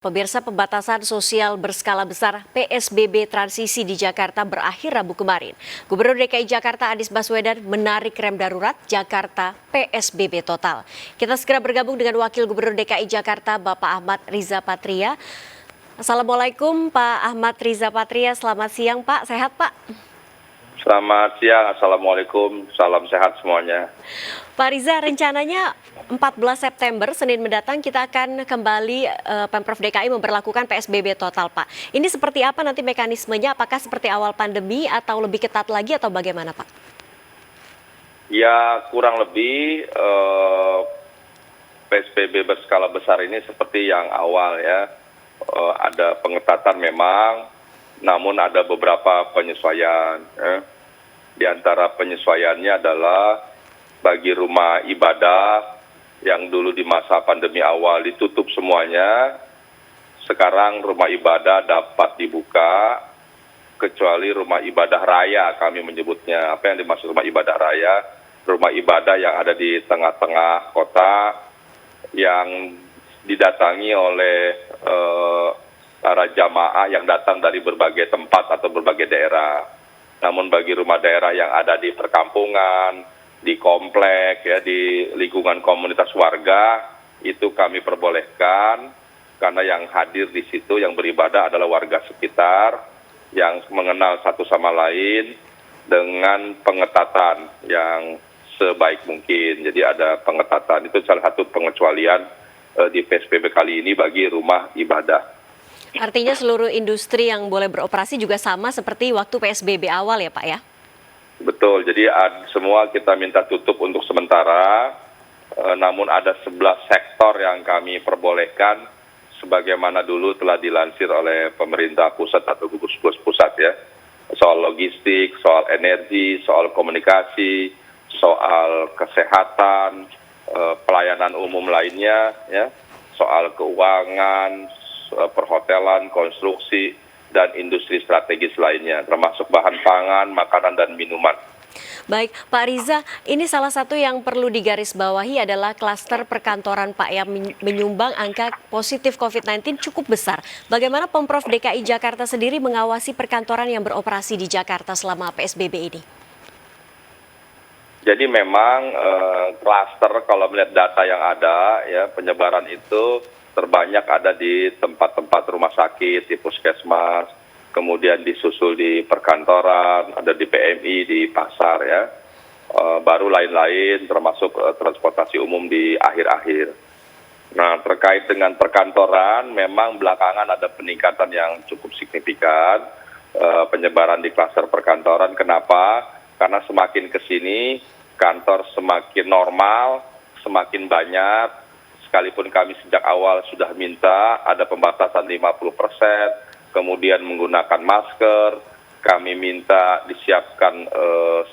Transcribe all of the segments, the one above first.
Pemirsa, pembatasan sosial berskala besar PSBB transisi di Jakarta berakhir Rabu kemarin. Gubernur DKI Jakarta Anies Baswedan menarik rem darurat Jakarta PSBB total. Kita segera bergabung dengan Wakil Gubernur DKI Jakarta Bapak Ahmad Riza Patria. Assalamualaikum Pak Ahmad Riza Patria, selamat siang Pak, sehat Pak? Selamat siang, Assalamualaikum, salam sehat semuanya. Pak Riza, rencananya 14 September, Senin mendatang kita akan kembali Pemprov DKI memberlakukan PSBB total, Pak. Ini seperti apa nanti mekanismenya? Apakah seperti awal pandemi atau lebih ketat lagi atau bagaimana, Pak? Ya, kurang lebih PSBB berskala besar ini seperti yang awal ya. Ada pengetatan memang, namun ada beberapa penyesuaian. Di antara penyesuaiannya adalah bagi rumah ibadah yang dulu di masa pandemi awal ditutup semuanya, sekarang rumah ibadah dapat dibuka, kecuali rumah ibadah raya kami menyebutnya. Apa yang dimaksud rumah ibadah raya? Rumah ibadah yang ada di tengah-tengah kota, yang didatangi oleh para jamaah yang datang dari berbagai tempat atau berbagai daerah. Namun bagi rumah daerah yang ada di perkampungan, di komplek, ya, di lingkungan komunitas warga, itu kami perbolehkan karena yang hadir di situ yang beribadah adalah warga sekitar yang mengenal satu sama lain dengan pengetatan yang sebaik mungkin. Jadi ada pengetatan, itu salah satu pengecualian di PSBB kali ini bagi rumah ibadah. Artinya seluruh industri yang boleh beroperasi juga sama seperti waktu PSBB awal ya Pak ya? Betul, jadi semua kita minta tutup untuk sementara, namun ada 11 sektor yang kami perbolehkan sebagaimana dulu telah dilansir oleh pemerintah pusat atau gugus tugas pusat ya. Soal logistik, soal energi, soal komunikasi, soal kesehatan, pelayanan umum lainnya, ya, soal keuangan, perhotelan, konstruksi, dan industri strategis lainnya, termasuk bahan pangan, makanan, dan minuman. Baik, Pak Riza, ini salah satu yang perlu digarisbawahi adalah klaster perkantoran Pak yang menyumbang angka positif COVID-19 cukup besar. Bagaimana Pemprov DKI Jakarta sendiri mengawasi perkantoran yang beroperasi di Jakarta selama PSBB ini? Jadi memang klaster kalau melihat data yang ada, ya, penyebaran itu terbanyak ada di tempat-tempat rumah sakit, di puskesmas, kemudian disusul di perkantoran, ada di PMI, di pasar ya, baru lain-lain termasuk transportasi umum di akhir-akhir. Nah, terkait dengan perkantoran, memang belakangan ada peningkatan yang cukup signifikan penyebaran di klaster perkantoran. Kenapa? Karena semakin ke sini kantor semakin normal, semakin banyak. Sekalipun kami sejak awal sudah minta ada pembatasan 50%, kemudian menggunakan masker, kami minta disiapkan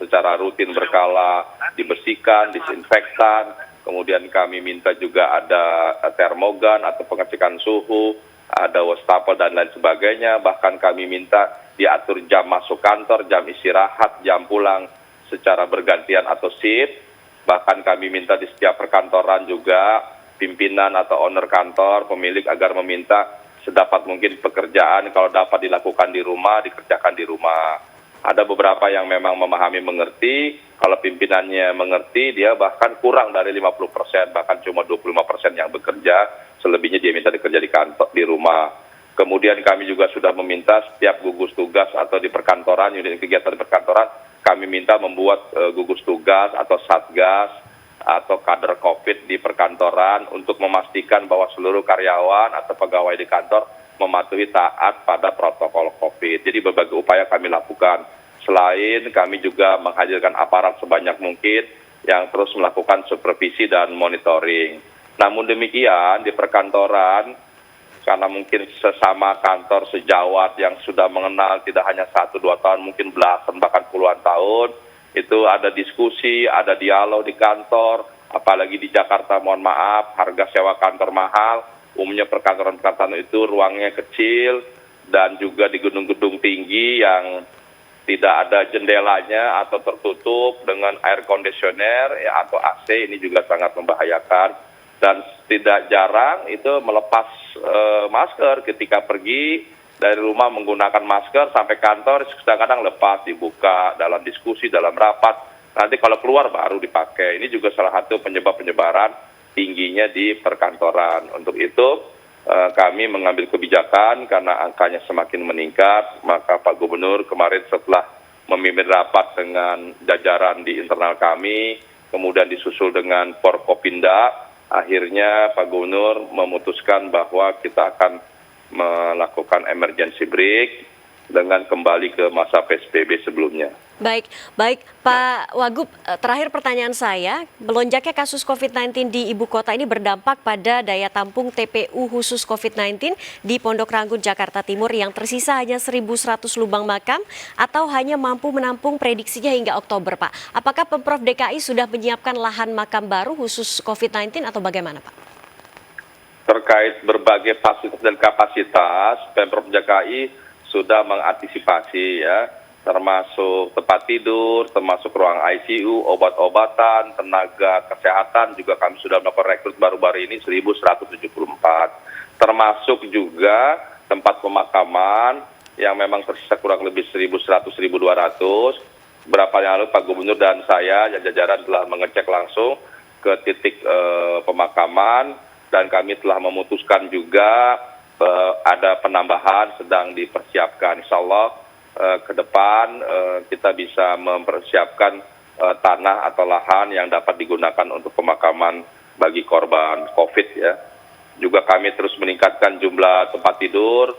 secara rutin berkala, dibersihkan, disinfektan, kemudian kami minta juga ada termogan atau pengecekan suhu, ada wastafel dan lain sebagainya, bahkan kami minta diatur jam masuk kantor, jam istirahat, jam pulang secara bergantian atau shift, bahkan kami minta di setiap perkantoran juga pimpinan atau owner kantor, pemilik agar meminta sedapat mungkin pekerjaan kalau dapat dilakukan di rumah, dikerjakan di rumah. Ada beberapa yang memang memahami mengerti, kalau pimpinannya mengerti, dia bahkan kurang dari 50%, bahkan cuma 25% yang bekerja, selebihnya dia minta dikerja di kantor, di rumah. Kemudian kami juga sudah meminta setiap gugus tugas atau di perkantoran, unit kegiatan di perkantoran, kami minta membuat gugus tugas atau satgas, atau kader COVID di perkantoran untuk memastikan bahwa seluruh karyawan atau pegawai di kantor mematuhi taat pada protokol COVID. Jadi berbagai upaya kami lakukan. Selain kami juga menghadirkan aparat sebanyak mungkin yang terus melakukan supervisi dan monitoring. Namun demikian di perkantoran, karena mungkin sesama kantor sejawat yang sudah mengenal tidak hanya 1-2 tahun, mungkin belasan bahkan puluhan tahun, itu ada diskusi, ada dialog di kantor, apalagi di Jakarta, mohon maaf, harga sewa kantor mahal, umumnya perkantoran-perkantoran itu ruangnya kecil, dan juga di gedung-gedung tinggi yang tidak ada jendelanya atau tertutup dengan air conditioner ya, atau AC, ini juga sangat membahayakan. dan tidak jarang itu melepas masker ketika pergi dari rumah menggunakan masker sampai kantor, kadang-kadang lepas, dibuka dalam diskusi, dalam rapat, nanti kalau keluar baru dipakai. Ini juga salah satu penyebab penyebaran tingginya di perkantoran. Untuk itu kami mengambil kebijakan karena angkanya semakin meningkat, maka Pak Gubernur kemarin setelah memimpin rapat dengan jajaran di internal kami, kemudian disusul dengan Forkopimda, akhirnya Pak Gubernur memutuskan bahwa kita akan melakukan emergency break dengan kembali ke masa PSBB sebelumnya. Baik, Pak Wagub, terakhir pertanyaan saya, melonjaknya kasus COVID-19 di ibu kota ini berdampak pada daya tampung TPU khusus COVID-19 di Pondok Ranggun, Jakarta Timur yang tersisa hanya 1.100 lubang makam atau hanya mampu menampung prediksinya hingga Oktober, Pak. Apakah Pemprov DKI sudah menyiapkan lahan makam baru khusus COVID-19 atau bagaimana, Pak? Terkait berbagai fasilitas dan kapasitas, Pemprov DKI sudah mengantisipasi ya, termasuk tempat tidur, termasuk ruang ICU, obat-obatan, tenaga kesehatan juga kami sudah melakukan rekrut baru-baru ini 1.174. Termasuk juga tempat pemakaman yang memang tersisa kurang lebih 1.100, 1.200. Berapa yang lalu Pak Gubernur dan saya jajaran telah mengecek langsung ke titik pemakaman dan kami telah memutuskan juga ada penambahan sedang dipersiapkan. Insya Allah ke depan kita bisa mempersiapkan tanah atau lahan yang dapat digunakan untuk pemakaman bagi korban COVID ya. Juga kami terus meningkatkan jumlah tempat tidur,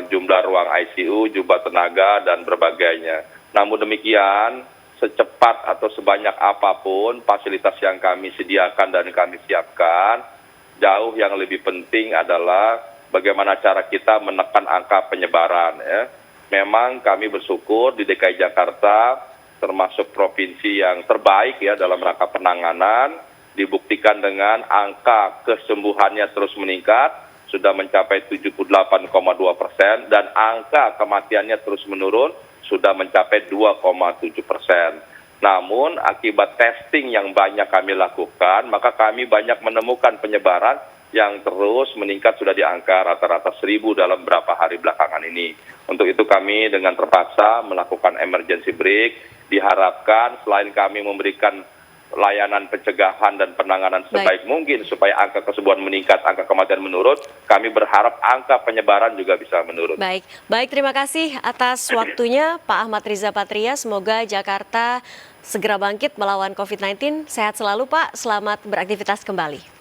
jumlah ruang ICU, jumlah tenaga dan berbagainya. Namun demikian, secepat atau sebanyak apapun fasilitas yang kami sediakan dan kami siapkan, jauh yang lebih penting adalah bagaimana cara kita menekan angka penyebaran ya. Memang kami bersyukur di DKI Jakarta termasuk provinsi yang terbaik ya dalam rangka penanganan, dibuktikan dengan angka kesembuhannya terus meningkat, sudah mencapai 78,2% dan angka kematiannya terus menurun, sudah mencapai 2,7%. Namun akibat testing yang banyak kami lakukan, maka kami banyak menemukan penyebaran yang terus meningkat sudah di angka rata-rata 1.000 dalam beberapa hari belakangan ini. Untuk itu kami dengan terpaksa melakukan emergency break, diharapkan selain kami memberikan layanan pencegahan dan penanganan sebaik mungkin supaya angka kesembuhan meningkat, angka kematian menurun, kami berharap angka penyebaran juga bisa menurun. Baik, terima kasih atas waktunya Pak Ahmad Riza Patria. Semoga Jakarta segera bangkit melawan COVID-19. Sehat selalu Pak, selamat beraktivitas kembali.